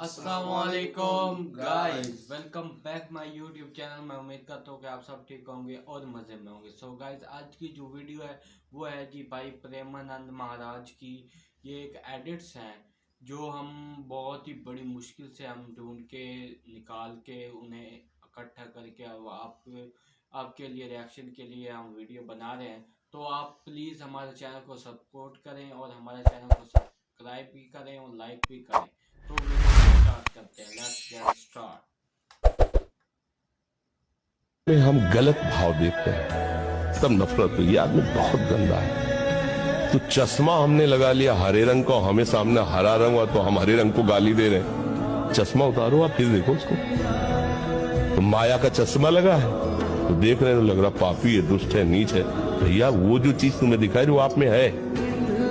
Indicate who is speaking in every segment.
Speaker 1: अस्सलामुअलैकुम guys, welcome back my YouTube channel. मैं उम्मीद करता हूँ कि आप सब ठीक होंगे और मज़े में होंगे। सो गाइस, आज की जो वीडियो है वो है जी भाई प्रेमानंद महाराज की। ये एक एडिट्स हैं जो हम बहुत ही बड़ी मुश्किल से हम ढूंढ के निकाल के उन्हें इकट्ठा करके आपके लिए रिएक्शन के लिए हम वीडियो बना रहे हैं। तो आप प्लीज़ हमारे चैनल को सपोर्ट करें और हमारे चैनल को सब्सक्राइब भी करें और लाइक भी करें। तो वीडियो स्टार्ट करते हैं। Let's get start.
Speaker 2: में हम गलत भाव देते हैं, सब नफरत हुई। ये आदमी बहुत गंदा है। तो चश्मा हमने लगा लिया हरे रंग का, हमें सामने हरा रंग हुआ तो हम हरे रंग को गाली दे रहे हैं। चश्मा उतारो आप, फिर देखो उसको। तो माया का चश्मा लगा है तो देख रहे हैं, तो लग रहा पापी है, दुष्ट है, नीच है। भैया वो जो चीज तुम्हें दिखाई जो आप में है,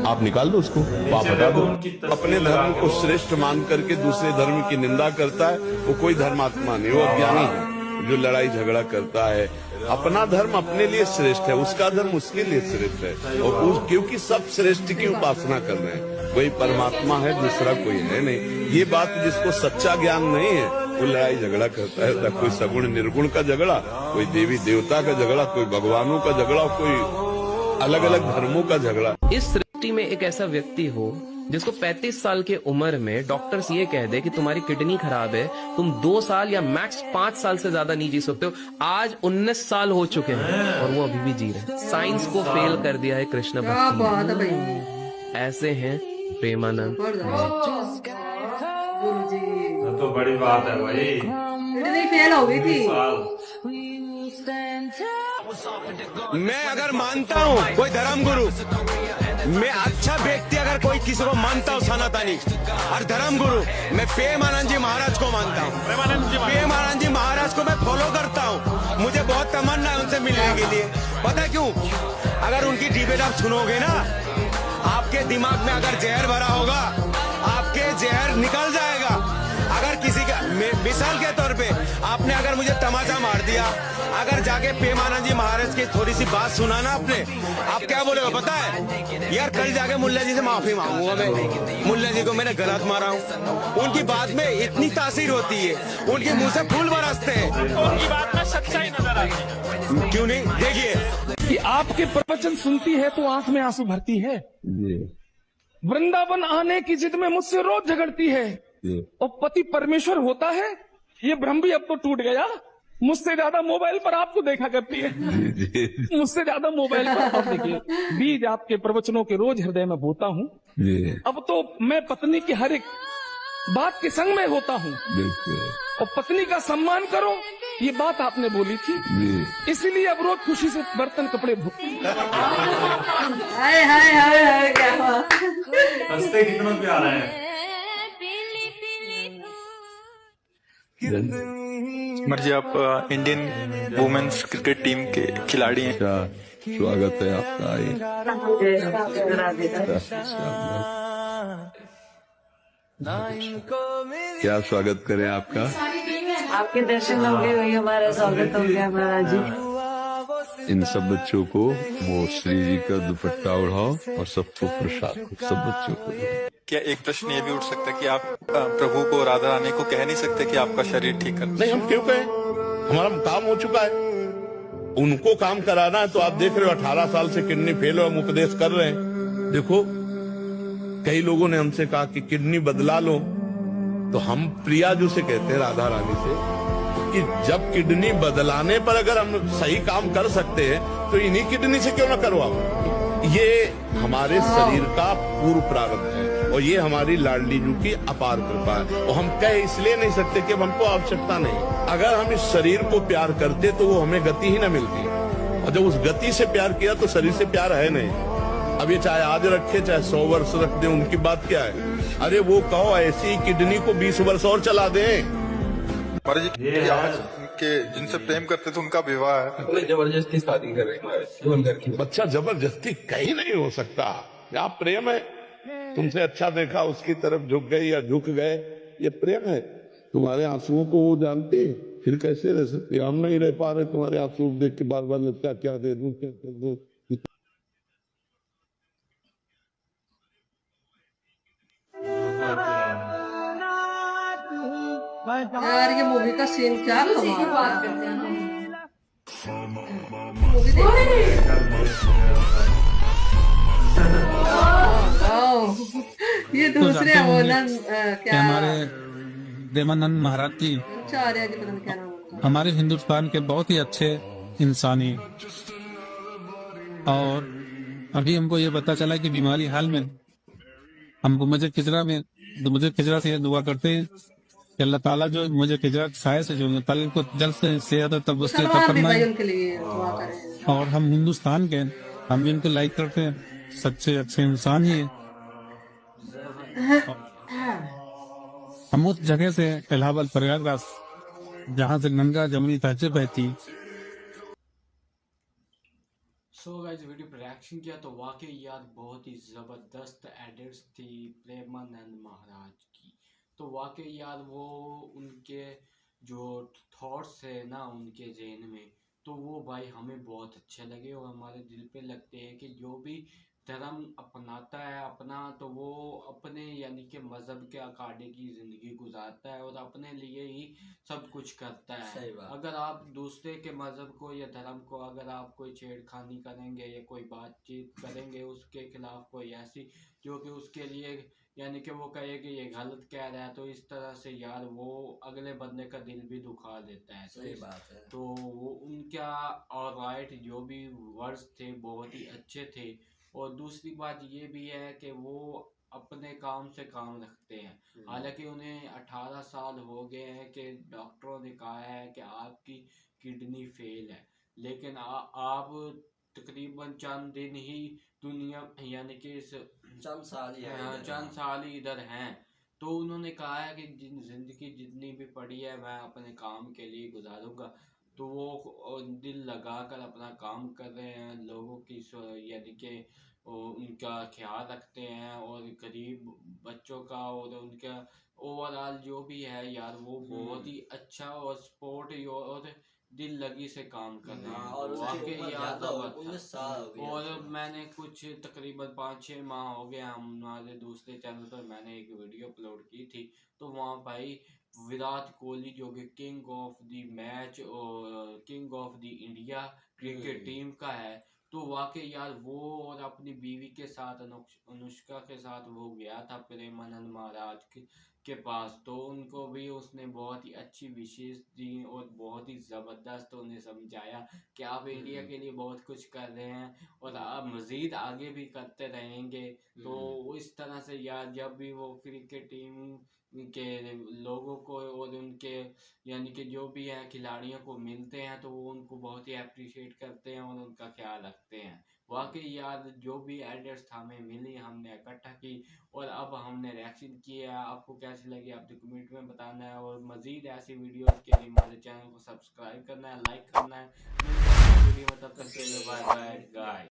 Speaker 2: आप निकाल दो उसको, आप हटा दो।
Speaker 3: अपने धर्म को श्रेष्ठ मान करके दूसरे धर्म की निंदा करता है वो कोई धर्मात्मा नहीं, वो अज्ञानी है जो लड़ाई झगड़ा करता है। अपना धर्म अपने लिए श्रेष्ठ है, उसका धर्म उसके लिए श्रेष्ठ है। और क्योंकि सब श्रेष्ठ की उपासना कर रहे हैं, वही परमात्मा है, दूसरा कोई है नहीं। ये बात जिसको सच्चा ज्ञान नहीं है वो लड़ाई झगड़ा करता है। कोई सगुण निर्गुण का झगड़ा, कोई देवी देवता का झगड़ा, कोई भगवानों का झगड़ा, कोई अलग अलग धर्मों का झगड़ा।
Speaker 4: इस सृष्टि में एक ऐसा व्यक्ति हो जिसको 35 साल की उम्र में डॉक्टर्स ये कह दे कि तुम्हारी किडनी खराब है, तुम 2 साल या मैक्स 5 साल से ज्यादा नहीं जी सकते हो। आज 19 साल हो चुके हैं और वो अभी भी जी रहे हैं। साइंस को फेल कर दिया है कृष्ण भक्ति। ऐसे हैं प्रेमानंद।
Speaker 5: तो बड़ी बात है भाई,
Speaker 6: किडनी फेल हो गई थी।
Speaker 7: मैं अगर मानता हूँ कोई धर्म गुरु, मैं अच्छा व्यक्ति अगर कोई किसी को मानता हूँ सनातनी और धर्म गुरु, मैं प्रेमानंद जी महाराज को मानता हूँ। प्रेमानंद जी महाराज को मैं फॉलो करता हूँ। मुझे बहुत तमन्ना है उनसे मिलने के लिए। पता है क्यों? अगर उनकी डिबेट आप सुनोगे ना, आपके दिमाग में अगर जहर भरा होगा, आपके जहर निकल जाएगा। अगर किसी का मिसाल के तौर पे आपने अगर मुझे तमाचा मार दिया, अगर जाके प्रेमानंद जी महाराज की थोड़ी सी बात सुना ना आपने, आप क्या बोलेगा पता है? यार कल जाके मुल्ला जी से माफी मांगूंगा मैं, मुल्ला जी को मैंने गलत मारा हूँ। उनकी बात में इतनी तासीर होती है, उनके मुंह से फूल बरसते हैं, उनकी बात में सच्चाई नजर आती है। क्यों नहीं? देखिए
Speaker 8: कि आपके प्रवचन सुनती है तो आंख में आंसू भरती है। वृंदावन आने की जिद में मुझसे रोज झगड़ती है। और पति परमेश्वर होता है, ये भ्रम भी अब तो टूट गया। मुझसे ज्यादा मोबाइल पर आपको देखा करती है, मुझसे ज्यादा मोबाइल पर। अब देखिए, बीज आपके प्रवचनों के रोज हृदय में बोता हूँ। अब तो मैं पत्नी की हर एक बात के संग में होता हूँ। और पत्नी का सम्मान करो, ये बात आपने बोली थी, इसीलिए अब रोज खुशी से बर्तन कपड़े धोते।
Speaker 6: हाय हाय हाय हाय, क्या हुआ?
Speaker 5: हंसते कितना प्यारा है।
Speaker 9: मर्जी, आप इंडियन वुमेन्स क्रिकेट टीम के खिलाड़ी हैं।
Speaker 2: स्वागत है आपका। क्या स्वागत करें आपका?
Speaker 6: आपके दर्शन हो गए, वही हमारा स्वागत हो गया महाराज जी।
Speaker 2: इन सब बच्चों को वो श्री जी का दुपट्टा उड़ाओ और सबको प्रसाद, सब बच्चों को।
Speaker 9: क्या एक प्रश्न ये भी उठ सकता है कि आप प्रभु को, राधा रानी को कह नहीं सकते कि आपका शरीर ठीक कर?
Speaker 3: नहीं, हम क्यों कहें? हमारा काम हो चुका है, उनको काम कराना है। तो आप देख रहे हो 18 साल से किडनी फेल हो, हम उपदेश कर रहे हैं। देखो, कई लोगों ने हमसे कहा कि किडनी बदला लो, तो हम प्रिया जी से कहते हैं, राधा रानी से, कि जब किडनी बदलाने पर अगर हम सही काम कर सकते हैं तो इन्हीं किडनी से क्यों ना करवाओ। ये हमारे शरीर का पूर्व प्रारब्ध है और ये हमारी लाडली जू की अपार कृपा है। और हम कह इसलिए नहीं सकते कि हमको आवश्यकता नहीं। अगर हम इस शरीर को प्यार करते तो वो हमें गति ही न मिलती, और जब उस गति से प्यार किया तो शरीर से प्यार है नहीं। अब ये चाहे आज रखे चाहे 100 वर्ष रख दे, उनकी बात क्या है? अरे वो कहो ऐसी किडनी को 20 वर्ष और चला दें।
Speaker 9: आज के जिनसे प्रेम करते थे उनका विवाह है,
Speaker 8: जबरदस्ती शादी कर रहे।
Speaker 3: बच्चा जबरदस्ती कहीं नहीं हो सकता। क्या प्रेम है? तुमसे अच्छा देखा, उसकी तरफ झुक गए या झुक गए, ये प्रेम है। तुम्हारे आंसुओं को वो जानते, फिर कैसे रह सकते? हम नहीं रह पा रहे, तुम्हारे आंसू देख के बार बार लगता है क्या दे दूं, क्या कर दूं।
Speaker 6: यार ये मूवी का सीन क्या कमाल है। मूवी ये दूसरे वो ना क्या
Speaker 10: हमारे देवानंद महाराज जी
Speaker 6: आचार्य जी, पता नहीं क्या नाम है उनका।
Speaker 10: हमारे हिंदुस्तान के बहुत ही अच्छे इंसानी, और अभी हमको ये पता चला कि बीमारी हाल में हमको मुझे खिजरा से दुआ करते हैं कि अल्लाह ताला जो मुझे खिजरा साय से जो कल को जल्द से सेहत और तंदुरुस्ती अता
Speaker 6: सलमान भी भाई
Speaker 10: फरमाए।
Speaker 6: उनके लिए दुआ करें।
Speaker 10: और हम हिंदुस्तान के, हम भी इनको लाइक करते हैं, सच्चे अच्छे इंसान ही है। हम उस जगह से इलाहाबाद प्रयागराज जहाँ से गंगा जमुनी तहजीब बहती।
Speaker 1: सो गाइस वीडियो पर रिएक्शन किया तो वाकई यार बहुत ही ज़बरदस्त एडिट्स थी प्रेमानंद महाराज की। तो वाकई यार वो उनके जो थॉट्स है ना उनके जहन में, तो वो भाई हमें बहुत अच्छे लगे और हमारे दिल पे लगते हैं कि जो भी धर्म अपनाता है अपना, तो वो अपने यानी कि मज़हब के अकॉर्डिंग की ज़िंदगी गुजारता है और अपने लिए ही सब कुछ करता है। अगर आप दूसरे के मज़हब को या धर्म को अगर आप कोई छेड़खानी करेंगे या कोई बातचीत करेंगे उसके खिलाफ कोई ऐसी जो कि उसके लिए यानी कि वो कहे कि ये गलत कह रहा है, तो इस तरह से यार वो अगले बंदे का दिल भी दुखा देता है।
Speaker 11: सही बात है।
Speaker 1: तो वो उनका और राइट जो भी वर्ड्स थे बहुत ही अच्छे थे। और दूसरी बात ये भी है कि वो अपने काम से काम रखते हैं। हालांकि उन्हें 18 साल हो गए हैं कि डॉक्टरों ने कहा है कि आपकी किडनी फेल है, लेकिन आप तकरीबन चंद दिन ही दुनिया यानी कि इस
Speaker 11: चंद साल
Speaker 1: ही इधर हैं। तो उन्होंने कहा है कि जिंदगी जितनी भी पड़ी है मैं अपने काम के लिए गुजारूंगा। तो वो दिल लगाकर अपना काम कर रहे हैं, लोगों की यानी कि उनका ख्याल रखते हैं और गरीब बच्चों का और उनका ओवरऑल जो भी है यार वो बहुत ही अच्छा और सपोर्ट और दिल लगी से काम कर रहे हैं।
Speaker 11: और
Speaker 1: वाकई यार जबरदस्त।
Speaker 11: 19 साल हो गए।
Speaker 1: और मैंने कुछ तकरीबन 5-6 माह हो गए हमारे दूसरे चैनल पर मैंने एक वीडियो अपलोड की थी, तो वहाँ भाई विराट कोहली जो कि किंग ऑफ द मैच और king of the India cricket team का है, तो वाकई यार वो और अपनी बीवी के साथ अनुष्का के साथ वो गया था प्रेमानंद महाराज के पास, तो उनको भी उसने बहुत ही अच्छी विशेष दी और बहुत ही ज़बरदस्त उन्हें समझाया कि आप इंडिया के लिए बहुत कुछ कर रहे हैं और आप मज़ीद आगे भी करते रहेंगे। तो इस तरह से यार जब भी वो क्रिकेट टीम के लोगों को और उनके यानी कि जो भी है खिलाड़ियों को मिलते हैं तो वो उनको बहुत ही अप्रिशिएट करते हैं और उनका ख्याल रखते हैं। वाकई यार जो भी एडिट्स हमें मिली हमने इकट्ठा की और अब हमने रिएक्शन किया। आपको कैसी लगी आप तो कमेंट में बताना है और मज़ीद ऐसी वीडियोस के लिए हमारे चैनल को सब्सक्राइब करना है, लाइक करना है। वीडियो में तब तक के लिए बाय बाय गाइस।